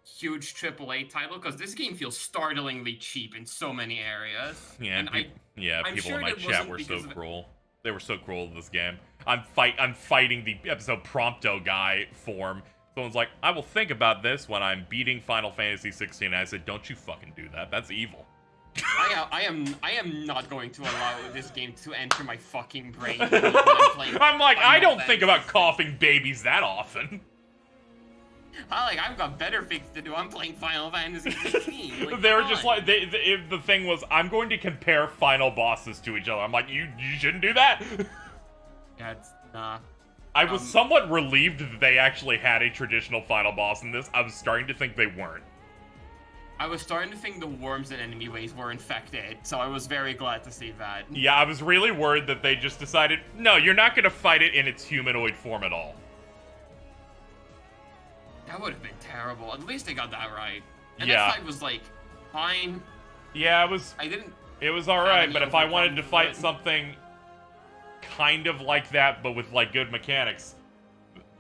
huge AAA title, because this game feels startlingly cheap in so many areas. Yeah, And I'm people sure in my it chat wasn't were so because of cruel. They were so cruel to this game. I'm fighting the episode prompto guy form. Someone's like, I will think about this when I'm beating Final Fantasy 16. And I said, don't you fucking do that. That's evil. I am not going to allow this game to enter my fucking brain when I'm playing. I'm like, I Final don't think about Fantasy. coughing babies that often. I've got better things to do. I'm playing Final Fantasy 16. Like, They were come just on. like, the thing was, I'm going to compare final bosses to each other. I'm like, you shouldn't do that. Yeah, it's nah. I was somewhat relieved that they actually had a traditional final boss in this. I was starting to think they weren't. I was starting to think the worms and enemy ways were infected, so I was very glad to see that. Yeah, I was really worried that they just decided, no, you're not going to fight it in its humanoid form at all. That would have been terrible. At least they got that right. And Yeah. that fight was like fine. Yeah, I didn't. it was alright, any but if I wanted to overwhelming fight with it. something kind of like that, but with, like, good mechanics,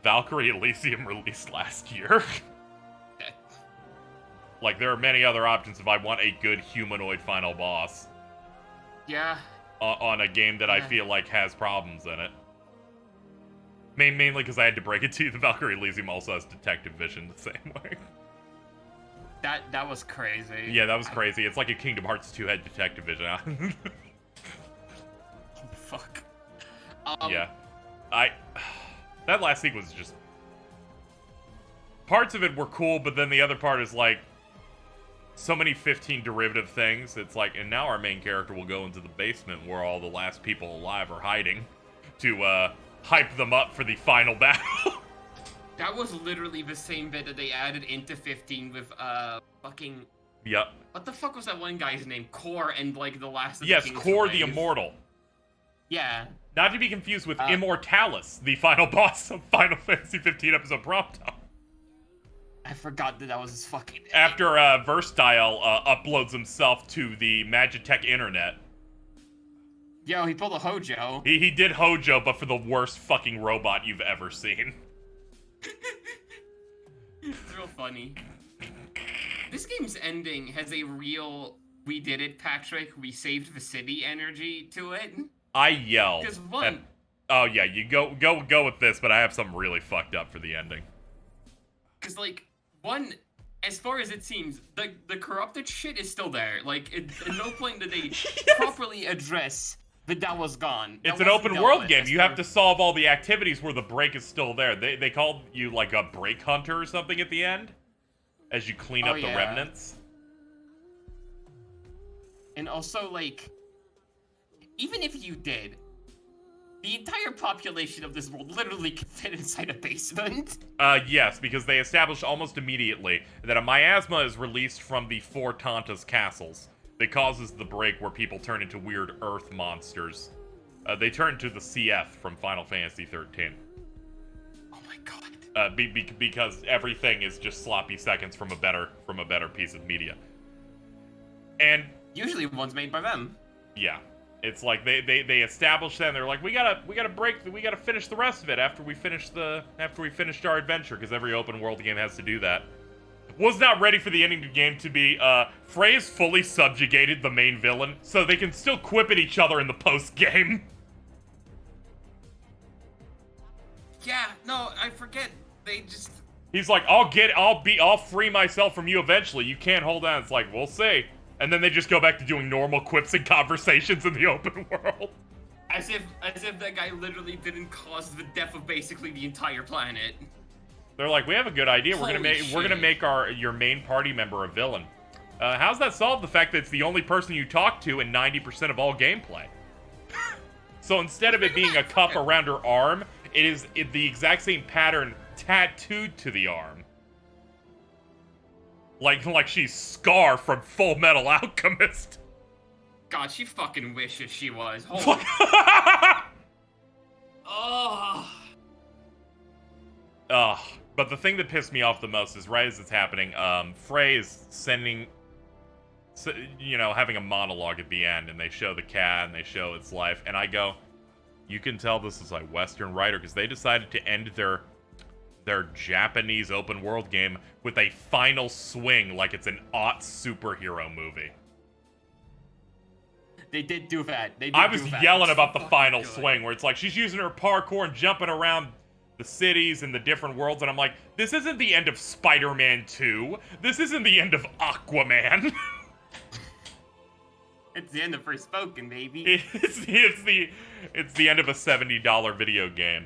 Valkyrie Elysium released last year. Like, there are many other options if I want a good humanoid final boss Yeah. on a game that I Yeah. feel like has problems in it. Mainly because I had to break it to you, the Valkyrie Elysium also has detective vision the same way. That was crazy. Yeah, that was crazy. It's like a Kingdom Hearts 2 had detective vision. Fuck. Yeah. That last sequence is just... Parts of it were cool, but then the other part is like... So many 15 derivative things. It's like, and now our main character will go into the basement where all the last people alive are hiding to hype them up for the final battle. That was literally the same bit that they added into 15 with fucking. Yep. What the fuck was that one guy's name? Core and like the last. Of Yes, the King's Core the Wave. Immortal. Yeah. Not to be confused with Immortalis, the final boss of Final Fantasy 15 episode Prompto. I forgot that was his fucking name. After Versatile uploads himself to the Magitech internet. Yo, he pulled a Hojo. He did Hojo, but for the worst fucking robot you've ever seen. It's real funny. This game's ending has a real "we did it, Patrick. We saved the city" energy to it. I yelled. 'Cause one- Oh yeah, you go with this, but I have something really fucked up for the ending. Because like one, as far as it seems, the corrupted shit is still there. Like at no point did they properly address that was gone. It's That an wasn't open dealt world with, game. as You far have to solve all the activities where the break is still there. They called you like a break hunter or something at the end, as you clean up the yeah. remnants. And also, like, even if you did, the entire population of this world literally could fit inside a basement. Yes, because they established almost immediately that a miasma is released from the four Tantas castles that causes the break where people turn into weird earth monsters. They turn into the CF from Final Fantasy 13. Oh my god. Because everything is just sloppy seconds from a better piece of media. And Usually one's made by them. yeah, it's like they establish that and they're like, we gotta finish the rest of it after we finished our adventure, because every open world game has to do that. Was not ready for the ending of the game to be Frey's fully subjugated the main villain, so they can still quip at each other in the post game. Yeah, no, I forget. They just. He's like, I'll free myself from you eventually. You can't hold on. It's like, we'll see. And then they just go back to doing normal quips and conversations in the open world. As if that guy literally didn't cause the death of basically the entire planet. They're like, we have a good idea. Holy We're gonna make your main party member a villain. How's that solve the fact that it's the only person you talk to in 90% of all gameplay? So instead of it being a cup around her arm, it is the exact same pattern tattooed to the arm. Like she's Scar from Full Metal Alchemist. God, she fucking wishes she was. Holy. Oh. Ugh. But the thing that pissed me off the most is right as it's happening, Frey is having a monologue at the end, and they show the cat, and they show its life, and I go, you can tell this is a Western writer, because they decided to end their Japanese open world game with a final swing like it's an superhero movie. They did do that. I was yelling about the final good. swing where it's like she's using her parkour and jumping around the cities and the different worlds, and I'm like, this isn't the end of Spider-Man 2. This isn't the end of Aquaman. It's the end of Forspoken, baby. It's the end of a $70 video game.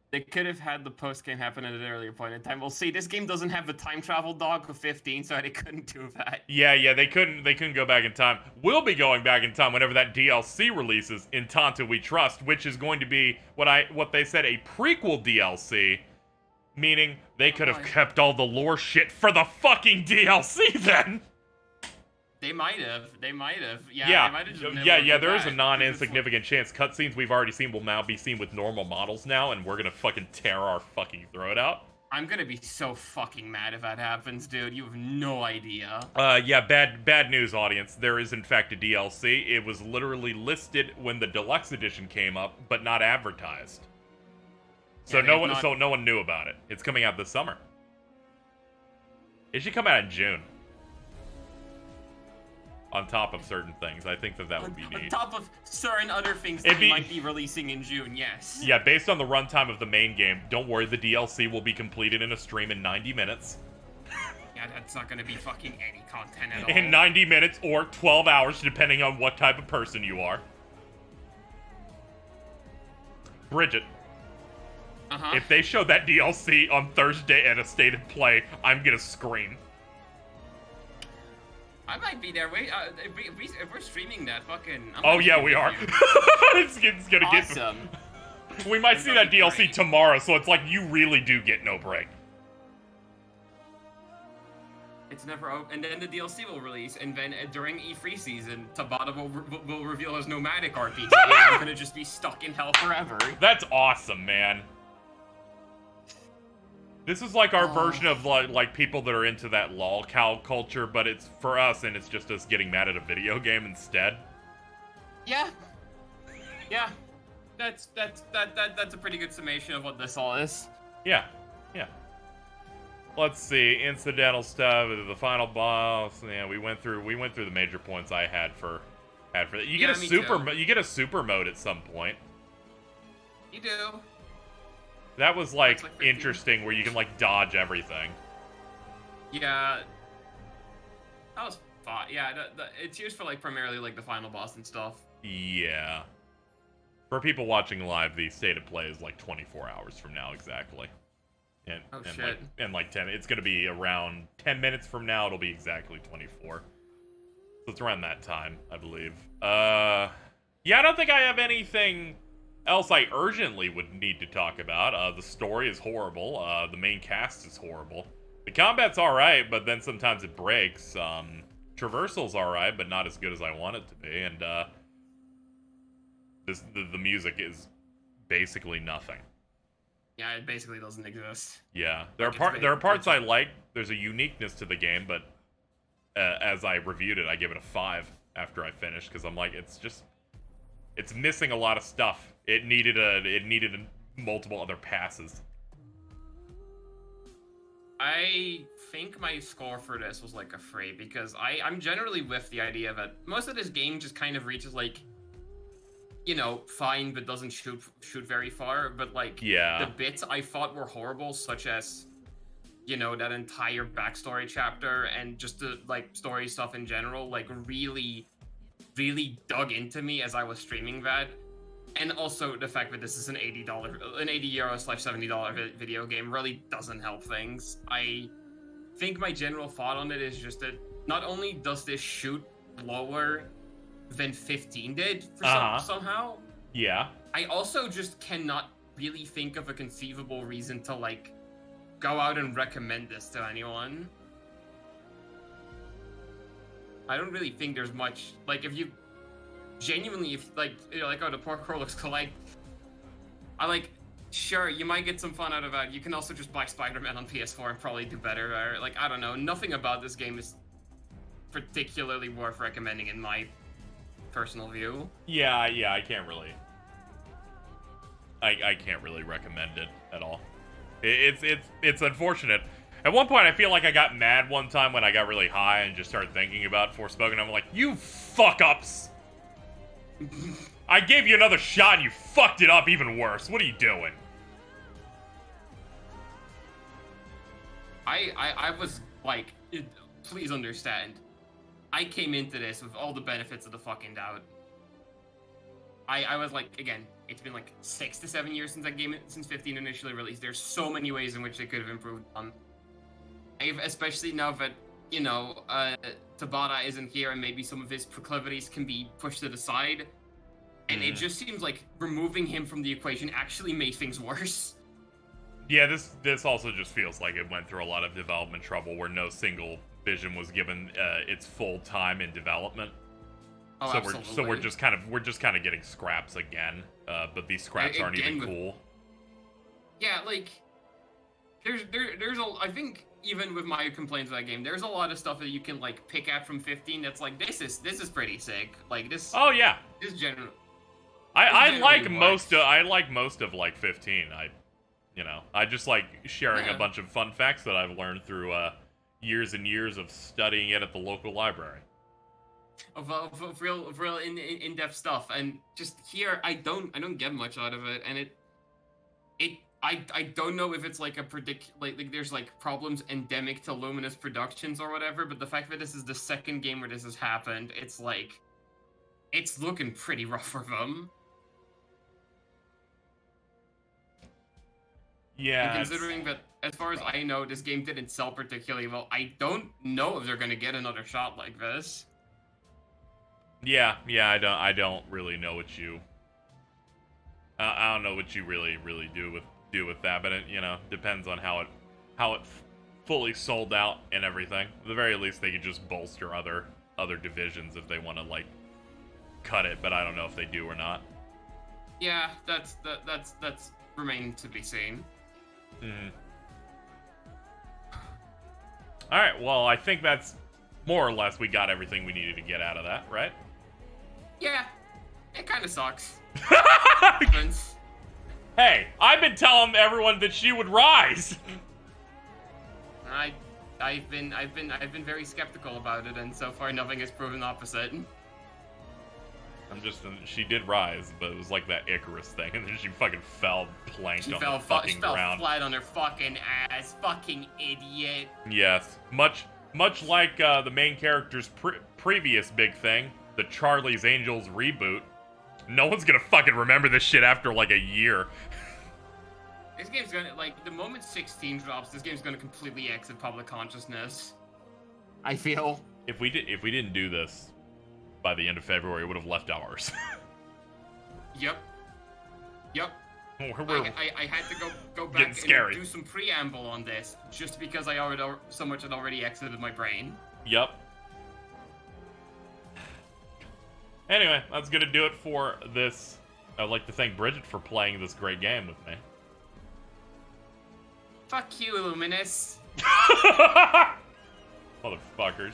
They could have had the post-game happen at an earlier point in time. We'll see. This game doesn't have the time travel dog of 15, so they couldn't do that. Yeah, they couldn't go back in time. We'll be going back in time whenever that DLC releases, In Tanta We Trust, which is going to be what they said, a prequel DLC, meaning they could have kept all the lore shit for the fucking DLC then. They might have. They might have. They might have just there is a non-insignificant chance. Cutscenes we've already seen will now be seen with normal models now, and we're gonna fucking tear our fucking throat out. I'm gonna be so fucking mad if that happens, dude. You have no idea. Bad news, audience. There is in fact a DLC. It was literally listed when the deluxe edition came up, but not advertised. So no one knew about it. It's coming out this summer. It should come out in June. On top of certain things. I think that would be neat. On top of certain other things that might be releasing in June, yes. Yeah, based on the runtime of the main game, don't worry, the DLC will be completed in a stream in 90 minutes. Yeah, that's not gonna be fucking any content at all. In 90 minutes or 12 hours, depending on what type of person you are. Bridget. If they show that DLC on Thursday at a State of Play, I'm gonna scream. I might be there. Wait, if we're streaming that, fucking... we are. it's gonna awesome. We might see that DLC tomorrow, so it's like you really do get no break. It's never open, and then the DLC will release, and then during E3 season, Tabata will reveal his nomadic RPG. I'm gonna just be stuck in hell forever. That's awesome, man. This is like our version of like people that are into that lol cow culture, but it's for us, and it's just us getting mad at a video game instead. Yeah. That's a pretty good summation of what this all is. Yeah. Let's see, incidental stuff, the final boss. Yeah, we went through the major points I had for that. You get a super mode at some point. You do. That was like interesting, where you can like dodge everything. Yeah. That was fun. Yeah, it's used for like primarily like the final boss and stuff. Yeah. For people watching live, the State of Play is like 24 hours from now exactly. And shit. Like 10. It's gonna be around 10 minutes from now. It'll be exactly 24. So it's around that time, I believe. Yeah, I don't think I have anything else I urgently would need to talk about. The story is horrible. The main cast is horrible. The combat's alright, but then sometimes it breaks. Traversal's alright, but not as good as I want it to be. And the music is basically nothing. Yeah, it basically doesn't exist. Yeah, there are parts I like. There's a uniqueness to the game, but as I reviewed it, I give it a 5 after I finished, because I'm like, it's missing a lot of stuff. It needed multiple other passes. I think my score for this was like a 3, because I'm generally with the idea that most of this game just kind of reaches like, you know, fine, but doesn't shoot very far. But like, the bits I thought were horrible, such as, you know, that entire backstory chapter and just the like story stuff in general, like really dug into me as I was streaming that. And also the fact that this is an €80/$70 video game really doesn't help things. I think my general thought on it is just that not only does this shoot lower than 15 did somehow. Yeah. I also just cannot really think of a conceivable reason to like go out and recommend this to anyone. I don't really think there's much like if you like, you know, like, oh, the parkour looks cool, like, sure, you might get some fun out of that. You can also just buy Spider-Man on PS4 and probably do better. Or, like, I don't know. Nothing about this game is particularly worth recommending in my personal view. Yeah, I can't really. I can't really recommend it. at all. It's unfortunate. At one point, I feel like I got mad one time when I got really high and just started thinking about Forspoken. I'm like, you fuck-ups! I gave you another shot and you fucked it up even worse. What are you doing? I was like, please understand. I came into this with all the benefits of the fucking doubt. I was like, again, it's been like 6 to 7 years since that game, since 15 initially released. There's so many ways in which they could have improved on. Especially now that, you know, Tabata isn't here and maybe some of his proclivities can be pushed to the side. And it just seems like removing him from the equation actually made things worse. Yeah, this also just feels like it went through a lot of development trouble where no single vision was given its full time in development. Oh, so absolutely. we're just kind of getting scraps again, but these scraps aren't even cool. Yeah, like there's I think even with my complaints with that game, there's a lot of stuff that you can like pick at from 15 that's like this is pretty sick. Like this. Oh yeah. This general. I like most of like 15. I just like sharing a bunch of fun facts that I've learned through years and years of studying it at the local library. Of real in-depth stuff, and just here I don't get much out of it, and I don't know if it's like a like there's like problems endemic to Luminous Productions or whatever, but the fact that this is the second game where this has happened, it's like it's looking pretty rough for them. Yeah. And considering that, as far as I know, this game didn't sell particularly well, I don't know if they're gonna get another shot like this. Yeah, I don't really know what you. I don't know what you really do with that, but it depends on how it fully sold out and everything. At the very least, they could just bolster other divisions if they want to like cut it, but I don't know if they do or not. Yeah, that's remained to be seen. All right, well, I think that's more or less we got everything we needed to get out of that, right? Yeah, it kind of sucks. Hey, I've been telling everyone that she would rise. I've been very skeptical about it, and so far nothing has proven opposite. She did rise, but it was like that Icarus thing, and then she fucking fell planked on the fucking ground. She fell flat on her fucking ass, fucking idiot. Yes, much like the main character's previous big thing, the Charlie's Angels reboot. No one's gonna fucking remember this shit after like a year. This game's gonna, like, the moment 16 drops, this game's gonna completely exit public consciousness. I feel. If we didn't do this by the end of February, it would have left ours. Yep. I had to go back and do some preamble on this, just because so much had already exited my brain. Yep. Anyway, that's gonna do it for this. I'd like to thank Bridget for playing this great game with me. Fuck you, Luminous. Motherfuckers.